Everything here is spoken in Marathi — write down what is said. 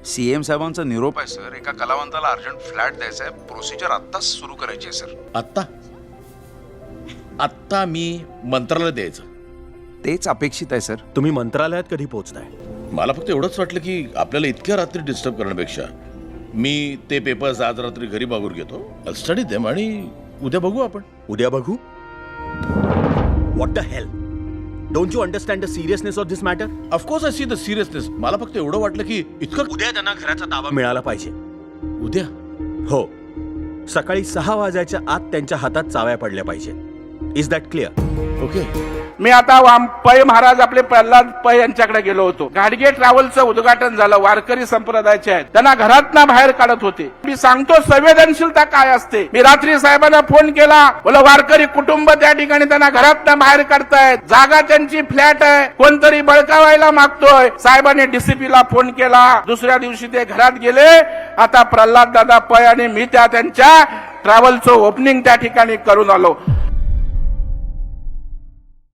सीएम साहेबांचा निरोप आहे सर. एका कलावंताला अर्जंट फ्लॅट द्यायचा आहे. प्रोसिजर आत्ताच सुरू करायची आहे सर. आत्ता मी मंत्रालयात द्यायचं. तेच अपेक्षित आहे सर. तुम्ही मंत्रालयात कधी पोहोचताय? मला फक्त एवढंच वाटलं की आपल्याला इतक्या रात्री डिस्टर्ब करण्यापेक्षा मी ते पेपर्स आज रात्री घरी बघून घेतो, स्टडी देम, आणि उद्या बघू आपण. उद्या बघू? What the hell? Don't you understand the seriousness of this matter? Of course I see the seriousness. मला फक्त एवढं वाटलं की इतकं उद्या त्यांना घराचा ताबा मिळाला पाहिजे. उद्या हो, सकाळी 6 वाजायच्या आत त्यांच्या हातात चाव्या पडल्या पाहिजे. Is that clear? ओके. मी आता पै महाराज आपले प्रल्हाद पै यांच्याकडे गेलो होतो. घाडगे ट्रॅव्हलचं उद्घाटन झालं. वारकरी संप्रदायाचे आहेत, त्यांना घरातनं बाहेर काढत होते. मी सांगतो संवेदनशीलता काय असते. मी रात्री साहेबांना फोन केला, बोला वारकरी कुटुंब त्या ठिकाणी त्यांना घरातनं बाहेर काढतायत, जागा त्यांची फ्लॅट आहे, कोणतरी बळकावायला मागतोय. साहेबांनी डीसीपीला फोन केला. दुसऱ्या दिवशी ते घरात गेले. आता प्रल्हाद दादा पै आणि मी त्यांच्या ट्रॅव्हलचं ओपनिंग त्या ठिकाणी करून आलो.